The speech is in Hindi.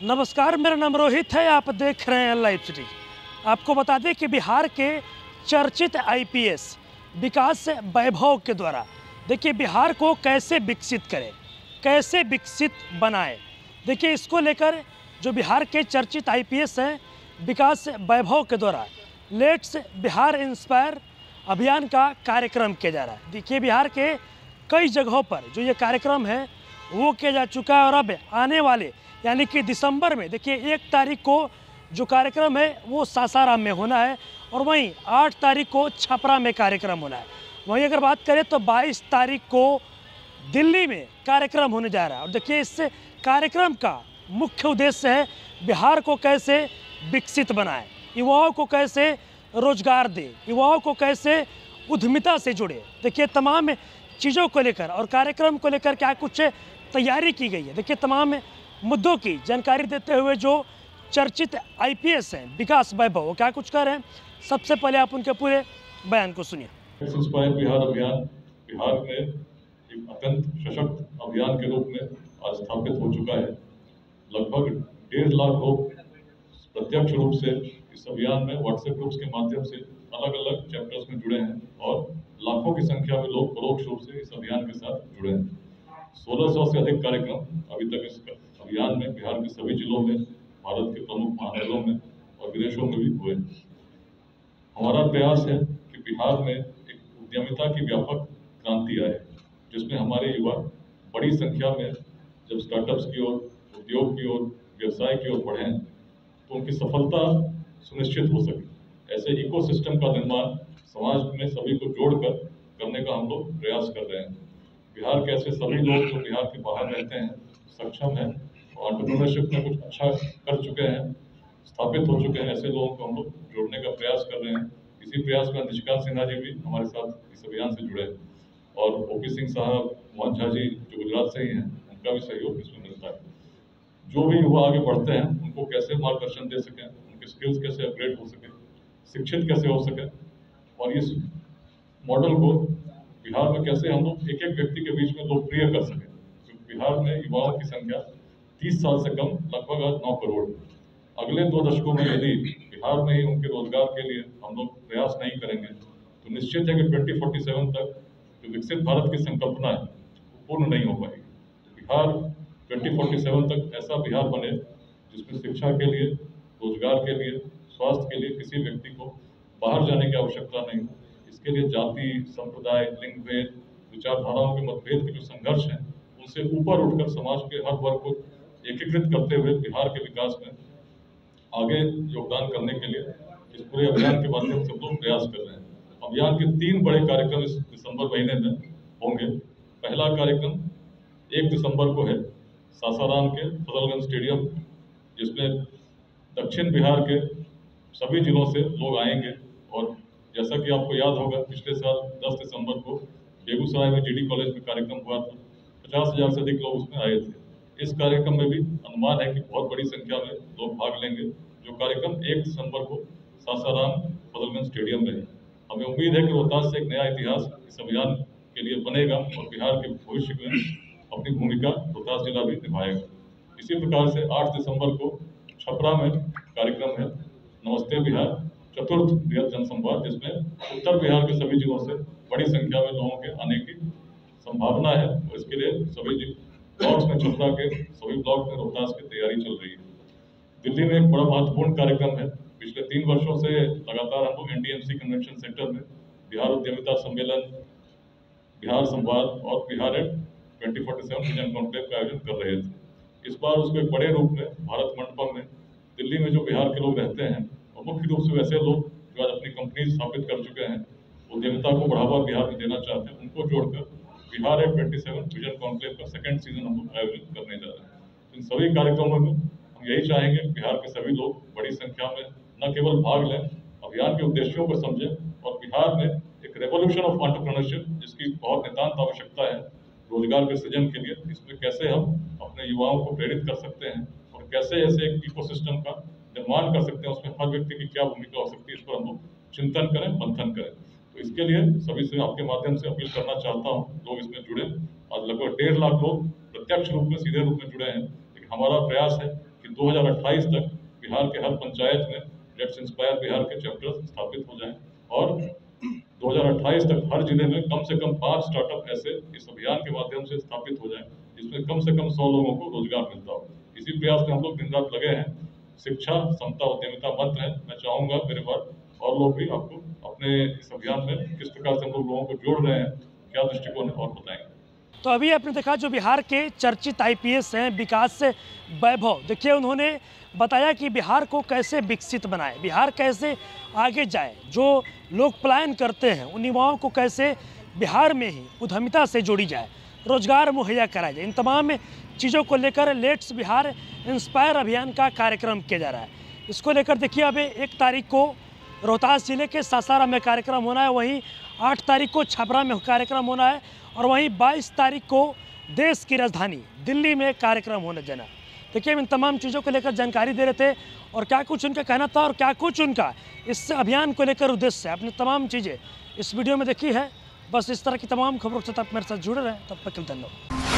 नमस्कार, मेरा नाम रोहित है। आप देख रहे हैं लाइव सिटी। आपको बता दें कि बिहार के चर्चित आईपीएस विकास वैभव के द्वारा देखिए बिहार को कैसे विकसित करें, कैसे विकसित बनाएं। देखिए इसको लेकर जो बिहार के चर्चित आईपीएस हैं विकास वैभव के द्वारा लेट्स बिहार इंस्पायर अभियान का कार्यक्रम किया जा रहा है। देखिए बिहार के कई जगहों पर जो ये कार्यक्रम है वो किया जा चुका है और अब आने वाले यानी कि दिसंबर में देखिए 1 तारीख को जो कार्यक्रम है वो सासाराम में होना है और वहीं 8 तारीख को छपरा में कार्यक्रम होना है। वहीं अगर बात करें तो 22 तारीख को दिल्ली में कार्यक्रम होने जा रहा है। और देखिए इस कार्यक्रम का मुख्य उद्देश्य है बिहार को कैसे विकसित बनाए, युवाओं को कैसे रोजगार दे, युवाओं को कैसे उद्यमिता से जुड़े। देखिए तमाम चीज़ों को लेकर और कार्यक्रम को लेकर क्या कुछ तैयारी की गई है। देखिए तमाम मुद्दों की जानकारी देते हुए जो चर्चित आईपीएस हैं विकास वैभव वो क्या कुछ कर रहे हैं, सबसे पहले आप उनके पूरे बयान को सुनिए। इंस्पायर बिहार अभियान बिहार में एक अत्यंत सशक्त अभियान के रूप में आज स्थापित हो चुका है। लगभग 1.5 लाख लोग प्रत्यक्ष रूप से इस अभियान में व्हाट्सएप ग्रुप्स के माध्यम से अलग अलग चैप्टर्स में जुड़े हैं और लाखों की संख्या में लोग परोक्ष रूप से इस अभियान के साथ जुड़े हैं। 1600 से अधिक कार्यक्रम अभी तक इस अभियान में बिहार के सभी जिलों में, भारत के प्रमुख महानगरों में और विदेशों में भी हुए। हमारा प्रयास है कि बिहार में एक उद्यमिता की व्यापक क्रांति आए, जिसमें हमारे युवा बड़ी संख्या में जब स्टार्टअप्स की ओर, उद्योग की ओर, व्यवसाय की ओर बढ़ें तो उनकी सफलता सुनिश्चित हो सके। ऐसे इकोसिस्टम का निर्माण समाज में सभी को जोड़कर करने का हम लोग प्रयास कर रहे हैं। बिहार के ऐसे सभी लोग जो बिहार के बाहर रहते हैं, सक्षम हैं और एंटरप्रेन्योरशिप में कुछ अच्छा कर चुके हैं, स्थापित हो चुके हैं, ऐसे लोगों को हम लोग जोड़ने का प्रयास कर रहे हैं। इसी प्रयास में निशिकांत सिन्हा जी भी हमारे साथ इस अभियान से जुड़े और ओपी सिंह साहब, मोहन झा जी जो गुजरात से ही हैं, उनका भी सहयोग इसमें मिलता है। जो भी युवा आगे बढ़ते हैं उनको कैसे मार्गदर्शन दे सकें, उनके स्किल्स कैसे अपग्रेड हो सके, शिक्षित कैसे हो सके और इस मॉडल को बिहार में कैसे हम लोग एक एक व्यक्ति के बीच में लोकप्रिय कर सकें। क्योंकि बिहार में युवाओं की संख्या 30 साल से कम लगभग आज 9 करोड़। अगले 2 दशकों में यदि बिहार में ही उनके रोजगार के लिए हम लोग प्रयास नहीं करेंगे तो निश्चित है कि 2047 तक जो विकसित भारत की संकल्पना है वो पूर्ण नहीं हो पाएगी। बिहार 2047 तक ऐसा बिहार बने जिसमें शिक्षा के लिए, रोजगार के लिए, स्वास्थ्य के लिए किसी व्यक्ति को बाहर जाने की आवश्यकता नहीं हो। इसके लिए जाति, संप्रदाय, लिंग भेद, विचारधाराओं के मतभेद के जो संघर्ष हैं उनसे ऊपर उठकर समाज के हर वर्ग को एकीकृत करते हुए बिहार के विकास में आगे योगदान करने के लिए इस पूरे अभियान के माध्यम से हम लोग प्रयास कर रहे हैं। अभियान के 3 बड़े कार्यक्रम इस दिसंबर महीने में होंगे। पहला कार्यक्रम 1 दिसंबर को है सासाराम के फजलगंज स्टेडियम, जिसमें दक्षिण बिहार के सभी जिलों से लोग आएंगे। और जैसा कि आपको याद होगा, पिछले साल 10 दिसंबर को बेगूसराय में जीडी कॉलेज में कार्यक्रम हुआ था। 50,000 से अधिक लोग उसमें आए थे। इस कार्यक्रम में भी अनुमान है कि बहुत बड़ी संख्या में लोग भाग लेंगे। जो कार्यक्रम 1 दिसंबर को सासाराम फजलगंज स्टेडियम में है। हमें उम्मीद है कि रोहतास से एक नया इतिहास इस अभियान के लिए बनेगा और बिहार के भविष्य में अपनी भूमिका रोहतास जिला भी निभाएगा। इसी प्रकार से 8 दिसंबर को छपरा में कार्यक्रम है नमस्ते बिहार चतुर्थ बृहद जनसंवाद, जिसमें उत्तर बिहार के सभी जिलों से बड़ी संख्या में लोगों के आने की संभावना है। और इसके लिए सभी ब्लॉक्स में, छपरा के सभी ब्लॉक में रोहतास की तैयारी चल रही है। दिल्ली में एक बड़ा महत्वपूर्ण कार्यक्रम है। पिछले 3 वर्षों से लगातार हम लोग एनडीएमसी कन्वेंशन सेंटर में बिहार उद्यमिता सम्मेलन, बिहार संवाद और बिहार एट 2047 विजन कॉन्क्लेव का आयोजन कर रहे थे। इस बार उसको एक बड़े रूप में भारत मंडपम में दिल्ली में जो बिहार के लोग रहते हैं और मुख्य रूप से वैसे लोग जो आज अपनी कंपनी स्थापित कर चुके हैं, उद्यमिता को बढ़ावा बिहार में देना चाहते हैं, उनको जोड़कर बिहार एट 27 विजन कॉन्क्लेव का 2nd सीजन हम लोग आयोजित करने जा रहे हैं। इन सभी कार्यक्रमों में हम यही चाहेंगे कि बिहार के सभी लोग बड़ी संख्या में न केवल भाग लें, अभियान के उद्देश्यों को समझें और बिहार में एक रेवोल्यूशन ऑफ एंटरप्रेन्योरशिप जिसकी बहुत नितांत आवश्यकता है रोजगार के सृजन के लिए, इसमें कैसे हम अपने युवाओं को प्रेरित कर सकते हैं और कैसे ऐसे एक इकोसिस्टम का निर्माण कर सकते हैं, उसमें हर व्यक्ति की क्या भूमिका हो सकती है, इस पर हम लोग चिंतन करें, मंथन करें। तो इसके लिए सभी से आपके माध्यम से अपील करना चाहता हूँ, लोग इसमें जुड़े। आज लगभग 1.5 लाख लोग प्रत्यक्ष रूप में, सीधे रूप में जुड़े हैं। लेकिन हमारा प्रयास है कि कि 2028 तक बिहार के हर पंचायत में लेट्स इंस्पायर बिहार के चैप्टर स्थापित हो जाएं और 2028 तक हर जिले में कम से कम 5 स्टार्टअप ऐसे इस अभियान के माध्यम से स्थापित हो जाएं जिसमें कम से कम 100 लोगों को रोजगार मिलता हो। इसी प्रयास में हम लोग दिन रात लगे हैं। शिक्षा, समता, उद्यमिता मंत्र है। मैं चाहूंगा मेरे बाद और लोग भी आपको अपने इस अभियान में किस प्रकार से हम लोग लोगों को जोड़ रहे हैं, क्या दृष्टिकोण है और बताएंगे। तो अभी आपने देखा जो बिहार के चर्चित आईपीएस हैं विकास वैभव, देखिए उन्होंने बताया कि बिहार को कैसे विकसित बनाए, बिहार कैसे आगे जाए, जो लोग पलायन करते हैं उन युवाओं को कैसे बिहार में ही उद्यमिता से जोड़ी जाए, रोजगार मुहैया कराया जाए। इन तमाम चीज़ों को लेकर लेट्स बिहार इंस्पायर अभियान का कार्यक्रम किया जा रहा है। इसको लेकर देखिए अब 1 तारीख को रोहतास जिले के सासाराम में कार्यक्रम होना है, वहीं 8 तारीख को छपरा में कार्यक्रम होना है और वहीं 22 तारीख को देश की राजधानी दिल्ली में कार्यक्रम होने जाना। देखिए इन तमाम चीज़ों को लेकर जानकारी दे रहे थे और क्या कुछ उनका कहना था और क्या कुछ उनका इस अभियान को लेकर उद्देश्य है। अपनी तमाम चीज़ें इस वीडियो में देखी है। बस इस तरह की तमाम खबरों के साथ आप मेरे साथ जुड़े रहें। तब तक के लिए धन्यवाद।